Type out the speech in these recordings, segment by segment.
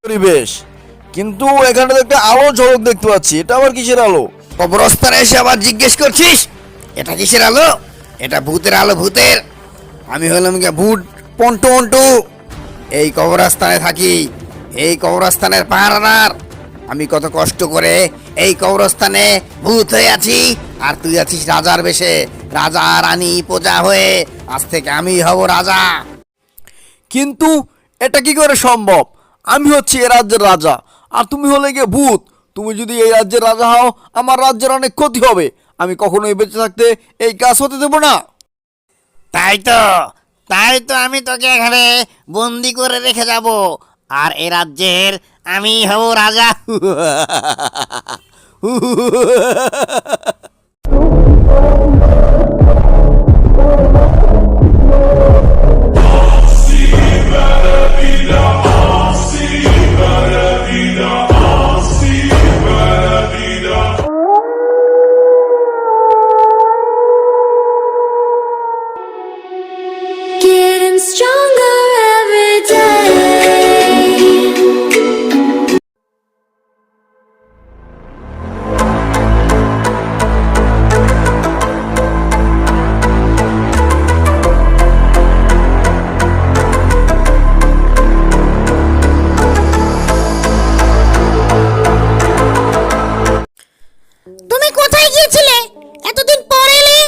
পরিবেশ, কিন্তু এখানে তো একটা আলো ঝলক দেখতে পাচ্ছি, এটা আবার কিসের আলো? কবরস্থানে এসে আবার জিজ্ঞেস করছিস এটা কিসের আলো? এটা ভূতের আলো, ভূতের। আমি হলাম গিয়ে ভূত পন্টু অন্টু। এই কবরস্থানে থাকি, এই কবরস্থানের পাহারাদার। আমি কত কষ্ট করে এই কবরস্থানে ভূত হয়ে আছি, আর তুই আছিস রাজার বেশে, রাজা রানী প্রজা হয়ে। আজ থেকে আমি হব রাজা। কিন্তু এটা কি করে সম্ভব? আমি হচ্ছি এ রাজ্যের রাজা, আর তুমি হলে গিয়ে ভূত। তুমি যদি এই রাজ্যের রাজা হও, আমার রাজ্যের অনেক ক্ষতি হবে। আমি কখনোই বেঁচে থাকতে এই কাজ হতে দেবো না। তাই তো আমি তোকে এখানে বন্দি করে রেখে যাব, আর এ রাজ্যের আমি হব রাজা। Getting stronger every day. তুমি কোথায় গিয়েছিলে? এতদিন পর এলে।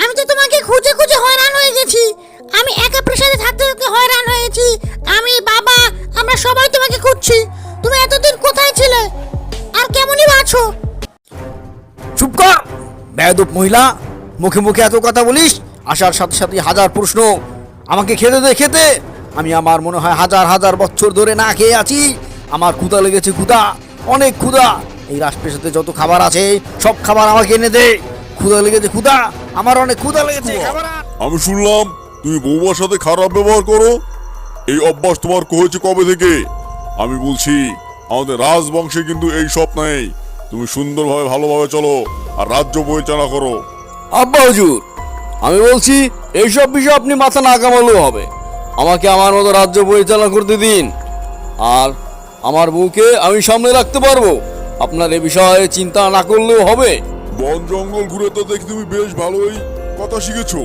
আমি তো তোমাকে খুঁজে খুঁজে হয়রান হয়ে গেছি। আমি একা প্রাসাদে থাকতে থাকতে হয়রান হয়েছি। আমি, বাবা, আমরা সবাই তোমাকে খুঁজছি। তুমি এতদিন কোথায় ছিলে আর কেমনই আছো? চুপ কর বেয়াদব মহিলা, মুখে মুখে এত কথা বলিস। আসার সাথে সাথে হাজার প্রশ্ন। আমাকে খেতে দে, খেতে। আমি আমার মনে হয় হাজার হাজার বছর ধরে না খেয়ে আছি। আমার ক্ষুধা লেগেছে, ক্ষুধা, অনেক ক্ষুধা। এই রাজপ্রাসাদে যত খাবার আছে সব খাবার আমাকে এনে দে। ক্ষুধা লেগেছে, ক্ষুধা, আমার অনেক ক্ষুধা লেগেছে। খাবার আন। আমি শুনলাম তুমি বৌমার সাথে খারাপ ব্যবহার করো। এই অভ্যাস তোমার হয়েছে কবে থেকে? আমি বলছি আমাদের রাজবংশে কিন্তু এই সব নেই। তুমি সুন্দরভাবে ভালোভাবে চলো আর রাজ্য পরিচালনা করো। আব্বা হুজুর, আমি বলছি এইসব বিষয়ে আপনি মাথা না কামালেও হবে। আমাকে আমার মতো রাজ্য পরিচালনা করতে দিন, আর আমার বউকে আমি সামনে রাখতে পারবো। আপনার এ বিষয়ে চিন্তা না করলেও হবে। বন জঙ্গল ঘুরে তো দেখি তুমি বেশ ভালোই কথা শিখেছো।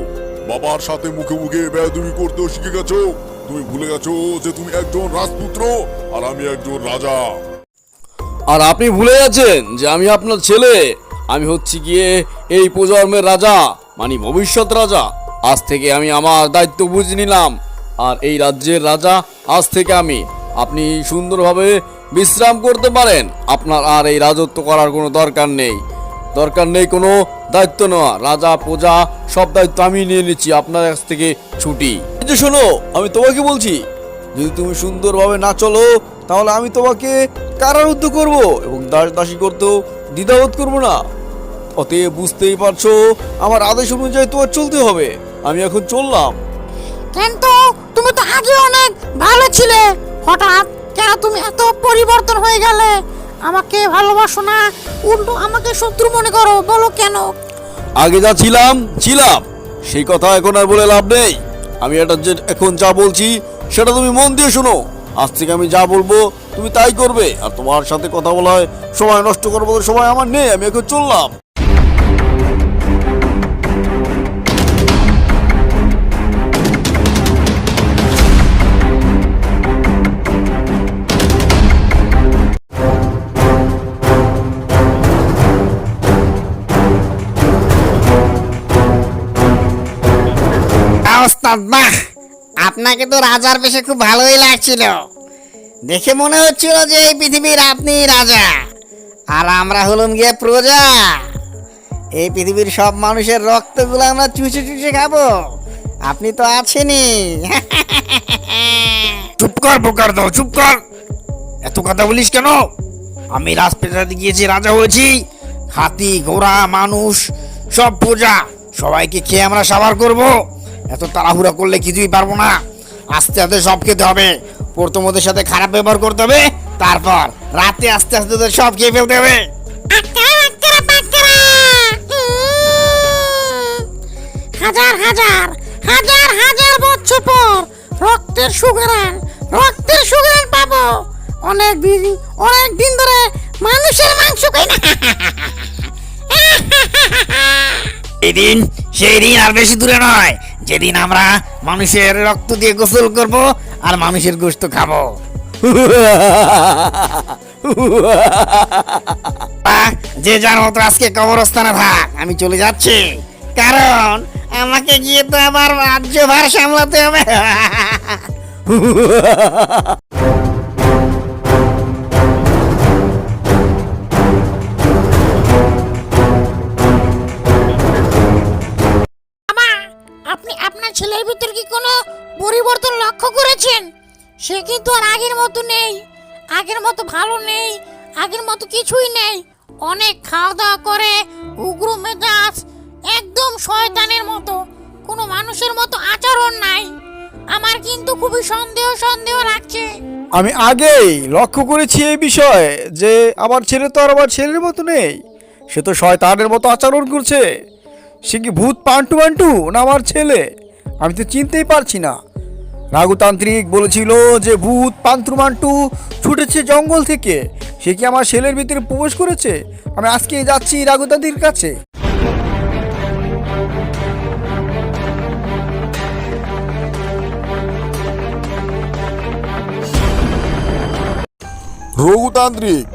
বাবার সাথে মুখে মুখে বেয়াদবি করতেও শিখে গেছো। তুমি ভুলে গেছো যে তুমি একজন রাজপুত্র আর আমি একজন রাজা। আর আপনি ভুলে গেছেন যে আমি আপনার ছেলে। আমি হচ্ছি গিয়ে এই প্রজন্মের রাজা, মানে ভবিষ্যৎ রাজা। আজ থেকে আমি আমার দায়িত্ব বুঝে নিলাম, আর এই রাজ্যের রাজা আজ থেকে আমি। আপনি সুন্দরভাবে বিশ্রাম করতে পারেন। আপনার আর এই রাজত্ব করার কোনো দরকার নেই। কোনো দায়িত্ব নেওয়া। রাজা প্রজা সব দায়িত্ব আমি নিয়ে নিচ্ছি। আপনার কাছ থেকে ছুটি। এই যে শোনো, আমি তোমাকে বলছি, যদি তুমি সুন্দরভাবে না চলো তাহলে আমি তোমাকে কারারুদ্ধ করব এবং দাস দাসী করতেও দ্বিধাবোধ করবো না। অতএব বুঝতেই পারছো আমার আদেশ অনুযায়ী তোমার চলতে হবে। আমি এখন চললাম। কিন্তু তুমি তো আগে অনেক ভালো ছিলে, হঠাৎ কেন তুমি এত পরিবর্তন হয়ে গেলে? আমাকে ভালোবাসো না, উল্টো আমাকে শত্রু মনে করো, বলো কেন? আগে যা ছিলাম সেই কথা এখন আর বলে লাভ নেই। আমি এখন যা বলছি সেটা তুমি মন দিয়ে শোনো। আজ থেকে আমি যা বলবো তুমি তাই করবে, আর তোমার সাথে কথা বলায় সময় নষ্ট করবো সময় আমার নেই। আমি এখন চললাম। ওস্তাদ, বাহ! আপনাকে তো রাজার বেশে খুব ভালোই লাগছিল। দেখে মনে হচ্ছিল যে এই পৃথিবীর আপনি রাজা, আর আমরা হলাম গিয়ে প্রজা। এই পৃথিবীর সব মানুষের রক্তগুলো আমরা চুষে চুষে খাবো। আপনি তো আছেনই। চুপ কর বোকার দাও, চুপ কর। এত কথা বলিস কেন? আমি রাজপ্রাসাদে গিয়েছি, রাজা হয়েছি। হাতি ঘোড়া মানুষ সব প্রজা, সবাইকে খেয়ে আমরা সাবার করব। এত তাড়াহুড়া করলে কিছুই পারবো না। আস্তে আস্তে সব খেতে হবে। প্রথম ওদের সাথে খারাপ ব্যবহার করতে হবে, তারপর রাতে আস্তে আস্তে ওদের সব খেয়ে ফেলতে হবে। হাজার হাজার হাজার হাজার বছর পর রক্তের সুঘ্রাণ পাবো। অনেক দিন ধরে মানুষের মাংস খাই না। এদিন সেই দিন আর বেশি দূরে নয়, যেদিন আমরা মানুষের রক্ত দিয়ে গোসল করব আর মানুষের গোশত খাবো। যে যার মতো আজকে কবরস্থানে থাক, আমি চলে যাচ্ছি, কারণ আমাকে গিয়ে তো আবার রাজ্যভার সামলাতে হবে। বাবা, আপনি আপনার ছেলের ভিতর কি কোনো পরিবর্তন লক্ষ্য করেছেন? সে কিন্তু আর আগের মতো নেই, আগের মতো ভালো নেই, আগের মতো কিছুই নেই। অনেক খাওয়া দাওয়া করে, উগ্র মেজাজ, একদম শয়তানের মতো, কোনো মানুষের মতো আচরণ নাই। আমার কিন্তু খুবই সন্দেহ লাগছে। আমি আগেই লক্ষ্য করেছি এই বিষয়ে যে আমার ছেলে তো আর আমার ছেলের মতো নেই, সে তো শয়তানের মতো আচরণ করছে। সে কি ভূত পান্টু বান্টু না আমার ছেলে? আমি তো চিনতেই পারছি না। রাঘুতান্ত্রিক বলেছিল যে ভূত পান্টু বান্টু ছুটেছে জঙ্গল থেকে, সে কি আমার ছেলের ভিতরে প্রবেশ করেছে? আমি আজকে যাচ্ছি রাঘুতান্ত্রিকের কাছে। রঘুতান্ত্রিক,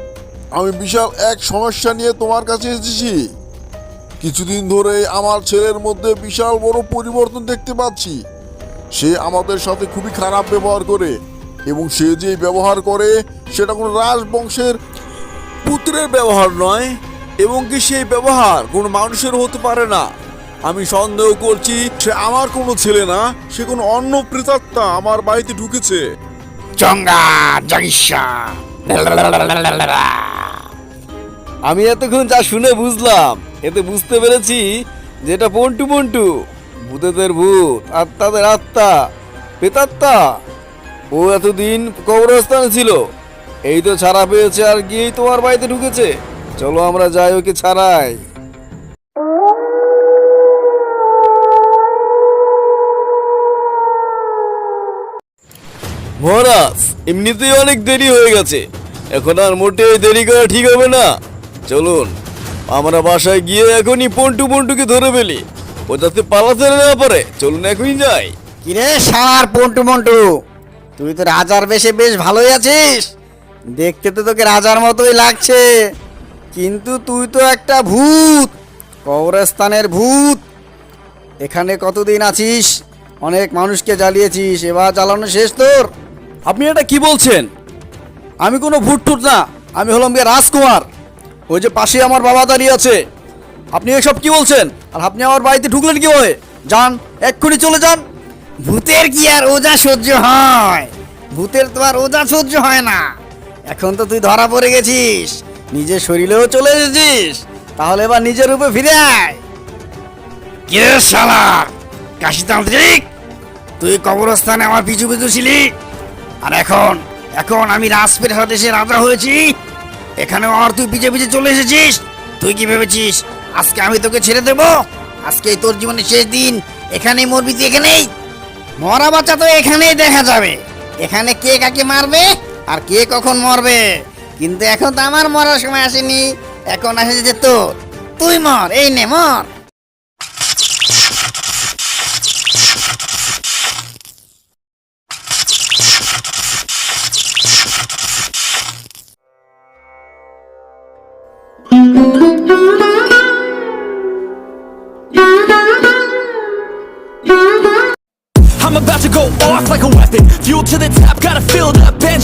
আমি বিশাল এক সমস্যা নিয়ে তোমার কাছে এসেছি। কিছুদিন ধরে আমার ছেলের মধ্যে বিশাল বড় পরিবর্তন দেখতে পাচ্ছি। সে আমাদের সাথে খুবই খারাপ ব্যবহার করে, এবং সে যে ব্যবহার করে সেটা কোনো রাজবংশের পুত্রের ব্যবহার নয়, এবং কি সেই ব্যবহার কোনো মানুষের হতে পারে না। আমি সন্দেহ করছি সে আমার কোনো ছেলে না, সে কোনো অন্য প্রেতাত্মা আমার বাড়িতে ঢুকেছে। চঙ্গা জগিষ্যা। আমি এতক্ষণ যা শুনে বুঝলাম, এতে বুঝতে পেরেছি যে এটা পন্টু পন্টু, ভূতেদের ভূত, আত্মাদের আত্মা, প্রেতাত্মা। ও এতদিন কবরস্থানে ছিল, এই তো ছাড়া পেয়েছে আর গিয়েই তোমার বাড়িতে ঢুকেছে। চলো আমরা যাই, ওকে ছাড়াই। মহারাজ, এমনিতেই অনেক দেরি হয়ে গেছে, এখন আর মোটেই দেরি করা ঠিক হবে না। চলুন আমরা বাসায় গিয়ে এখনই পন্টু পন্টুকে ধরে ফেলি, ও যাতে পালাতে না পারে। চলুন এখনই যাই। কিরে সার পন্টু মন্টু, তুই তো রাজার বেশে বেশ ভালোই আছিস, দেখতে তো তোকে রাজার মতোই লাগছে, কিন্তু তুই তো একটা ভূত, কবরস্থানের ভূত। এখানে কতদিন আছিস? অনেক মানুষকে জ্বালিয়েছিস, এবার জ্বালানো শেষ তোর। আপনি এটা কি বলছেন? আমি কোনো ভূত টুট না, আমি হলাম গিয়ে রাজকুমার। ওই যে পাশে আমার বাবা দাঁড়িয়ে আছে। আপনি এসব কি বলছেন? আর আপনি আমার বাড়িতে ঢুকলেন কিভাবে? যান, এক্ষুনি চলে যান। ভূতের কি আর ওজা সহ্য হয়? ভূতের তো আর ওজা সহ্য হয় না। এখন তো তুই ধরা পড়ে গেছিস, নিজের শরীরেও চলে এসেছিস, তাহলে এবার নিজের রূপে ফিরে আয়। কে শালা কাশীতান্ত্রিক, তুই কবরস্থানে আমার পিছু পিছু ছিলি, আর এখন আমি রাজপ্রাসাদ এসে রাজা হয়েছি, এখানেও আর তুই পিছে পিছে চলে এসেছিস। তুই কি ভেবেছিস আজকে আমি তোকে ছেড়ে দেবো? আজকেই তোর জীবনের শেষ দিন, এখানেই মরবি তুই, এখানেই মরা বাচ্চা তো এখানেই দেখা যাবে। এখানে কে কাকে মারবে আর কে কখন মরবে, কিন্তু এখন তো আমার মরার সময় আসেনি, এখন আসে যে তোর। তুই মর, এই নে মর। I'm about to go off like a weapon. Fuel to the top, got a filled up engine.